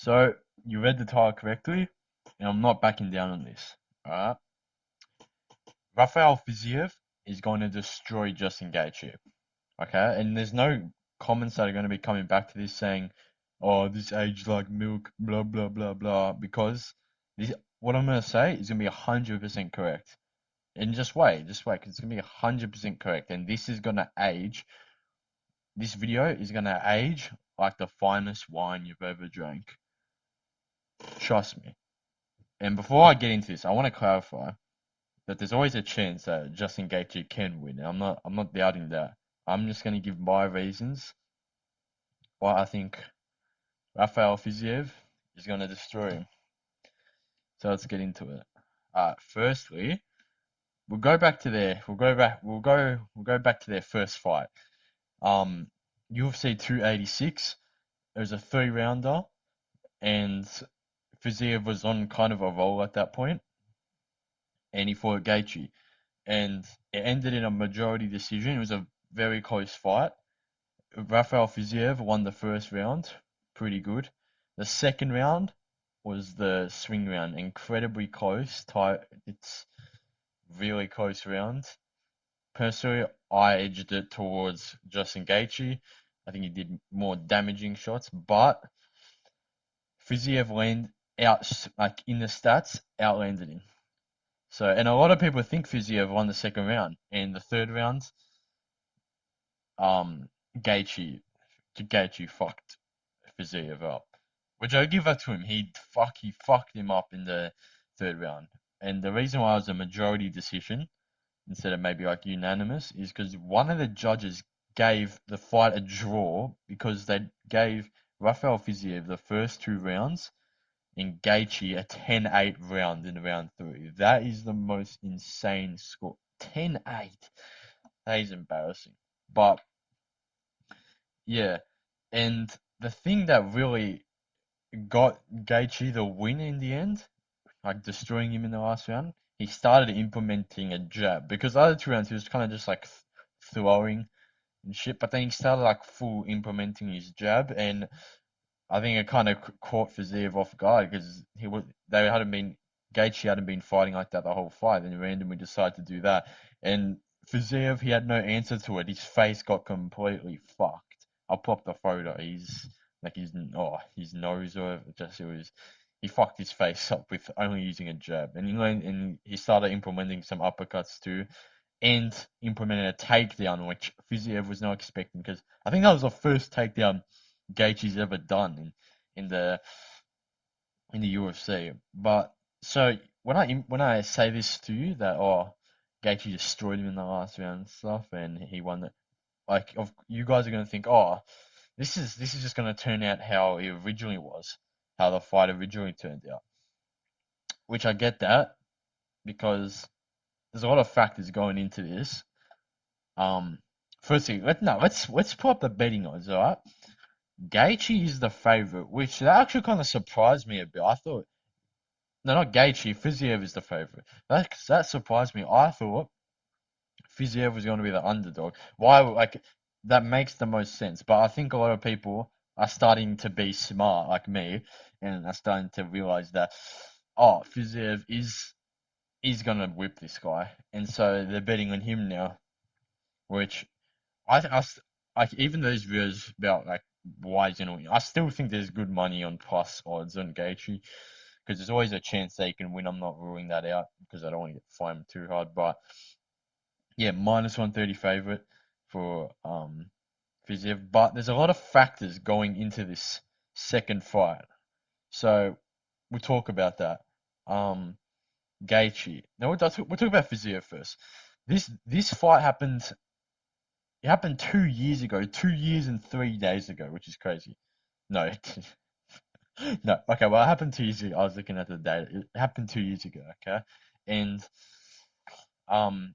So you read the title correctly, and I'm not backing down on this. Alright. Rafael Fiziev is going to destroy Justin Gaethje. Okay, and there's no comments that are going to be coming back to this saying, "Oh, this aged like milk," blah blah blah blah, because this what I'm going to say is going to be 100% correct. And just wait, 'cause it's going to be 100% correct, and this is going to age. This video is going to age like the finest wine you've ever drank. Trust me. And before I get into this, I want to clarify that there's always a chance that Justin Gaethje can win. And I'm not doubting that. I'm just gonna give my reasons why I think Rafael Fiziev is gonna destroy him. So let's get into it. Firstly, we'll go back to their first fight. Um, UFC 286. It was a 3 rounder, and Fiziev was on kind of a roll at that point, and he fought Gaethje, and it ended in a majority decision. It was a very close fight. Rafael Fiziev won the first round, pretty good. The second round was the swing round, incredibly close. It's really close round. Personally, I edged it towards Justin Gaethje. I think he did more damaging shots, but Fiziev land out like in the stats outlanded him. So, and a lot of people think Fiziev won the second round, and the third round, um, Gaethje, Gaethje fucked Fiziev up, which I give that to him. He fucked him up in the third round, and the reason why it was a majority decision instead of maybe like unanimous is because one of the judges gave the fight a draw because they gave Rafael Fiziev the first 2 rounds and Gaethje a 10-8 round in round three. That is the most insane score. 10-8. That is embarrassing. But yeah, and the thing that really got Gaethje the win in the end, like destroying him in the last round, he started implementing a jab because the other 2 rounds he was kind of just like throwing and shit, but then he started like full implementing his jab, and I think it kind of caught Fiziev off guard because they hadn't been Gaethje hadn't been fighting like that the whole fight, and he randomly decided to do that. And Fiziev, he had no answer to it. His face got completely fucked. I'll pop the photo. He's like his nose or just it was he fucked his face up with only using a jab, and he started implementing some uppercuts too, and implemented a takedown, which Fiziev was not expecting because I think that was the first takedown Gaethje's ever done in the in the UFC. But so when I say this to you that Gaethje destroyed him in the last round and stuff, and he won it, like of you guys are gonna think, oh, this is just gonna turn out how it originally was, how the fight originally turned out. Which I get that because there's a lot of factors going into this. Um, Firstly, let's pull up the betting odds, alright? Gaethje is the favorite, which that actually kind of surprised me a bit. I thought, no, not Gaethje, Fiziev is the favorite. That surprised me. I thought Fiziev was going to be the underdog. Why? Like that makes the most sense. But I think a lot of people are starting to be smart, like me, and are starting to realize that, Fiziev is gonna whip this guy, and so they're betting on him now, which like even those videos about like why he's gonna win, I still think there's good money on plus odds on Gaethje because there's always a chance they can win. I'm not ruling that out because I don't want to get fined too hard, but yeah, minus 130 favorite for Fiziev, but there's a lot of factors going into this second fight, so we'll talk about that. Um, Gaethje. Now we'll talk about Fiziev first. This fight happened. It happened 2 years ago, 2 years and 3 days ago, which is crazy. No, no. Okay, well, it happened 2 years ago. I was looking at the data. It happened 2 years ago. Okay, and um,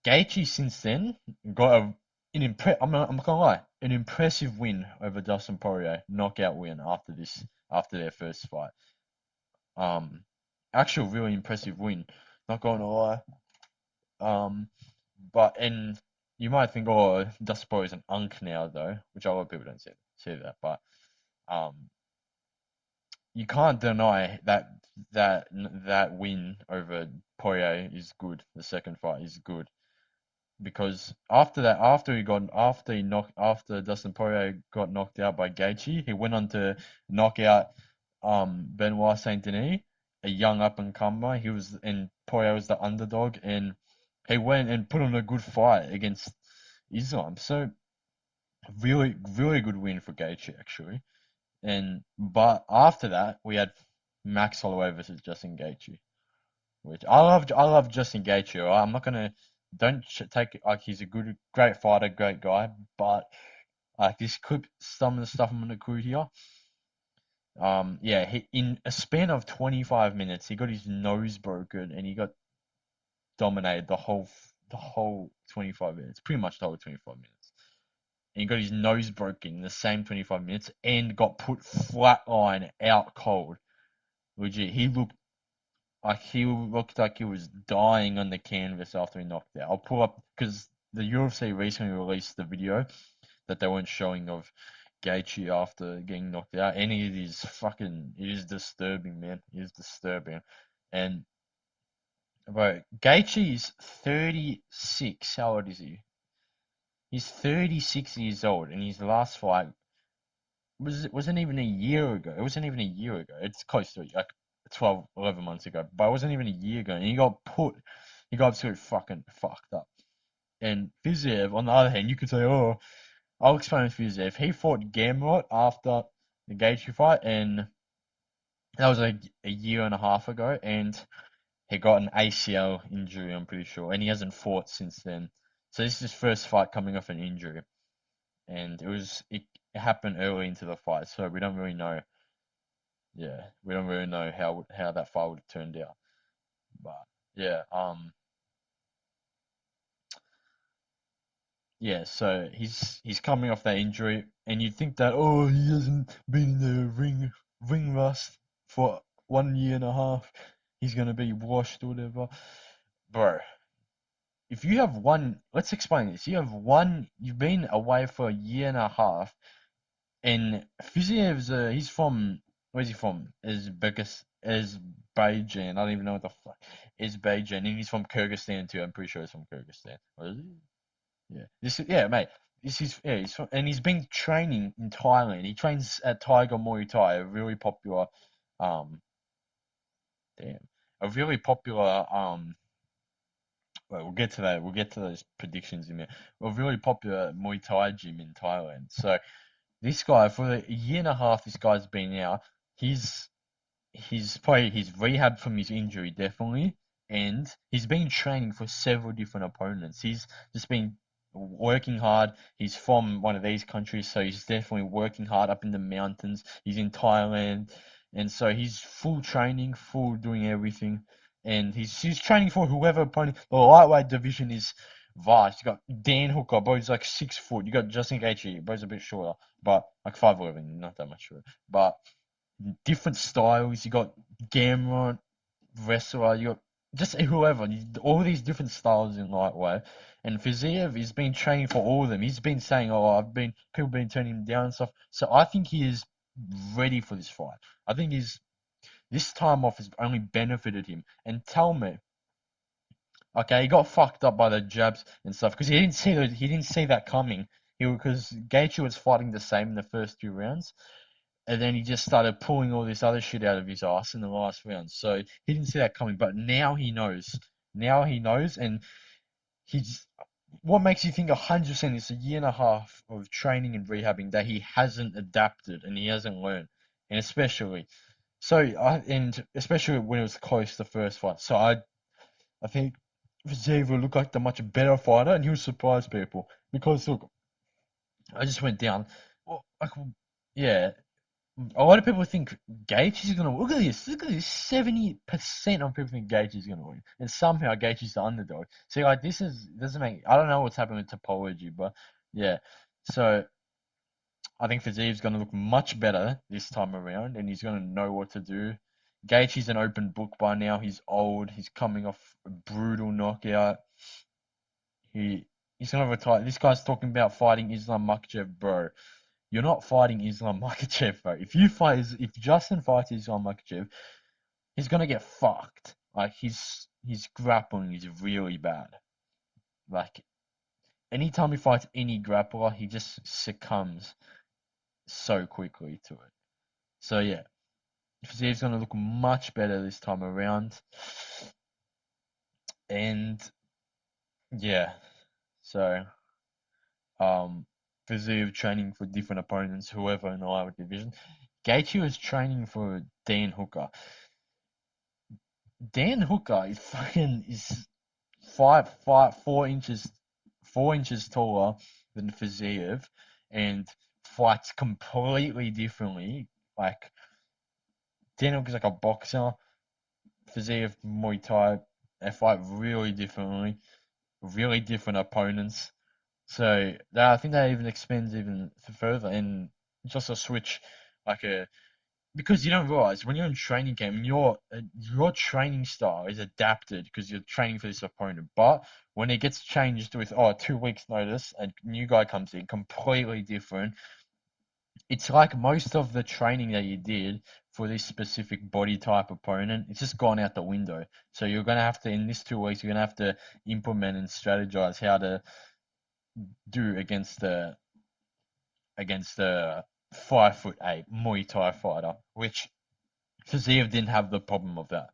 Gaethje since then got I'm not gonna lie, an impressive win over Dustin Poirier, knockout win after their first fight. Um, Actual really impressive win. Not gonna lie. Um, and you might think, oh, Dustin Poirier is an unk now though, which a lot of people don't say that, but um. you can't deny that win over Poirier is good. The second fight is good because after that, after Dustin Poirier got knocked out by Gaethje, he went on to knock out Benoit Saint Denis, a young up and comer. Poirier was the underdog, and he went and put on a good fight against Islam. So really, really good win for Gaethje actually. But after that, we had Max Holloway versus Justin Gaethje, which I love Justin Gaethje. Right? I'm not gonna don't take it like he's a great fighter, great guy, but like this clip, some of the stuff I'm gonna quote here. Yeah, in a span of 25 minutes, he got his nose broken and he got dominated the whole 25 minutes, pretty much the whole 25 minutes. And he got his nose broken in the same 25 minutes and got put flatline out cold. Legit, he looked like he was dying on the canvas after he knocked out. I'll pull up because the UFC recently released the video that they weren't showing of Gaethje after getting knocked out, and it is disturbing, man. It is disturbing. And bro, Gaethje is 36. How old is he? He's 36 years old, and his last fight wasn't even a year ago. It wasn't even a year ago. It's close to like 12, 11 months ago, but it wasn't even a year ago. And he got absolutely fucking fucked up. And Fiziev, on the other hand, you could say, oh, I'll explain with Fiziev. He fought Gamrot after the Gaethje fight, and that was like a year and a half ago, and he got an ACL injury, I'm pretty sure, and he hasn't fought since then. So this is his first fight coming off an injury, and it happened early into the fight, so we don't really know. Yeah, we don't really know how that fight would have turned out. But yeah, yeah. So he's coming off that injury, and you'd think that he hasn't been in the ring rust for 1 year and a half. He's gonna be washed or whatever, bro. If you have one, let's explain this. You've been away for a year and a half, and Fiziev's he's from where's he from? Azerbaijan. I don't even know what the fuck is Beijing, and he's from Kyrgyzstan too. I'm pretty sure he's from Kyrgyzstan. What is he? Yeah. Yeah, mate. This is yeah. And he's been training in Thailand. He trains at Tiger Muay Thai, a really popular, um, damn, a really popular Well, we'll get to that. We'll get to those predictions in a minute. A really popular Muay Thai gym in Thailand. So this guy, for a year and a half, this guy's been out. He's he's rehab from his injury definitely, and he's been training for several different opponents. He's just been working hard. He's from one of these countries, so he's definitely working hard up in the mountains. He's in Thailand, and so he's full training, full doing everything, and he's training for whoever opponent. The lightweight division is vast. You got Dan Hooker, bro, he's like 6 foot. You got Justin Gaethje, bro's a bit shorter, but like 5'11", not that much shorter, but different styles. You got Gamrot, wrestler. You got just whoever. All these different styles in lightweight. And Fiziev has been training for all of them. He's been saying, "Oh, people been turning him down and stuff." So I think he is ready for this fight. I think this time off has only benefited him. And tell me, okay, he got fucked up by the jabs and stuff because he didn't see that coming. Because Gaethje was fighting the same in the first 2 rounds. And then he just started pulling all this other shit out of his ass in the last round. So he didn't see that coming, but now he knows. Now he knows, and he's. What makes you think 100% it's a year and a half of training and rehabbing that he hasn't adapted and he hasn't learned, and especially when it was close the first fight. So I think Fiziev will look like the much better fighter, and he'll surprise people because look, I just went down. Well, yeah, a lot of people think Gaethje is gonna look at this. Look at this. 70% of people think Gaethje is gonna win, and somehow Gaethje is the underdog. See, like this is doesn't make. I don't know what's happening with topology, but yeah. So I think Fiziev's gonna look much better this time around, and he's gonna know what to do. Gaethje's an open book by now. He's old. He's coming off a brutal knockout. He he's gonna retire. This guy's talking about fighting Islam Makhachev, bro. You're not fighting Islam Makhachev, bro. If Justin fights Islam Makhachev, he's gonna get fucked. Like his grappling is really bad. Like anytime he fights any grappler, he just succumbs so quickly to it. So yeah, Fiziev's gonna look much better this time around. And yeah, so um Fiziev training for different opponents, whoever in the light division. Gaethje was training for Dan Hooker. Dan Hooker is 4 inches taller than Fiziev and fights completely differently. Like Dan Hooker's like a boxer, Fiziev Muay Thai. They fight really differently, really different opponents. So I think that even expands even further and just a switch like a because you don't realize when you're in training camp, your training style is adapted because you're training for this opponent. But when it gets changed with 2 weeks notice, a new guy comes in completely different. It's like most of the training that you did for this specific body type opponent, it's just gone out the window. So you're gonna have to in this 2 weeks, you're gonna have to implement and strategize how to do against the 5'8" Muay Thai fighter, which Fiziev didn't have the problem of that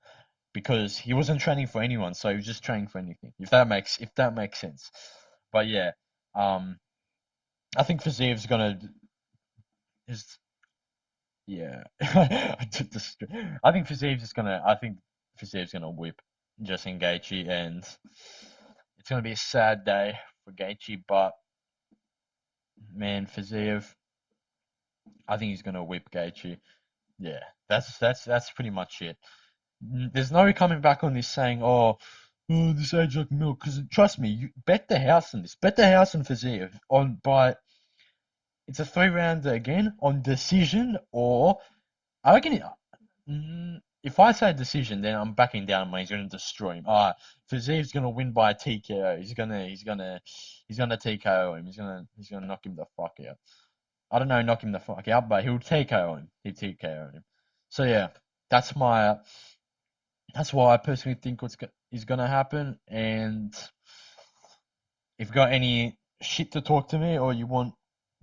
because he wasn't training for anyone, so he was just training for anything. If that makes sense. But yeah, um, I think Fiziev's gonna is yeah. I think Fiziev's gonna whip Justin Gaethje, and it's gonna be a sad day for Gaethje. But man, Fiziev, I think he's gonna whip Gaethje. Yeah, that's pretty much it. There's no coming back on this saying, oh, this age like milk. Because trust me, you bet the house on this. Bet the house on Fiziev on by it's a 3 rounder again on decision or I reckon if I say decision, then I'm backing down. Man, he's gonna destroy him. Fiziev's gonna win by a TKO. He's gonna TKO him. He's gonna knock him the fuck out. I don't know, knock him the fuck out, but he'll TKO him. He'll TKO him. So yeah, that's my that's why I personally think is gonna happen. And if you got any shit to talk to me or you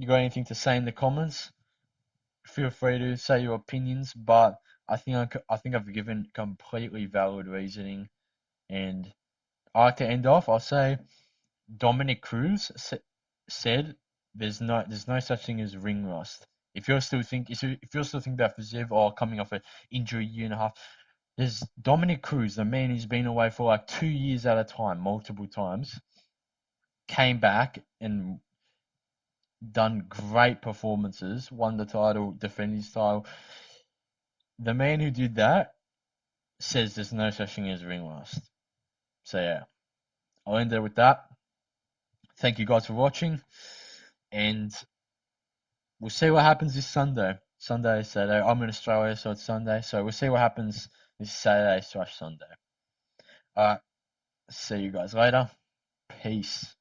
got anything to say in the comments, feel free to say your opinions. But I think I've given completely valid reasoning. And I like to end off. I'll say Dominic Cruz said there's no such thing as ring rust. If you're still thinking about Fiziev or coming off an injury year and a half, there's Dominic Cruz, the man who's been away for like 2 years at a time, multiple times, came back and done great performances, won the title, defended his title. The man who did that says there's no such thing as ring rust. So yeah, I'll end there with that. Thank you guys for watching, and we'll see what happens this Sunday. Saturday. I'm in Australia, so it's Sunday. So we'll see what happens this Saturday/Sunday. Alright, see you guys later. Peace.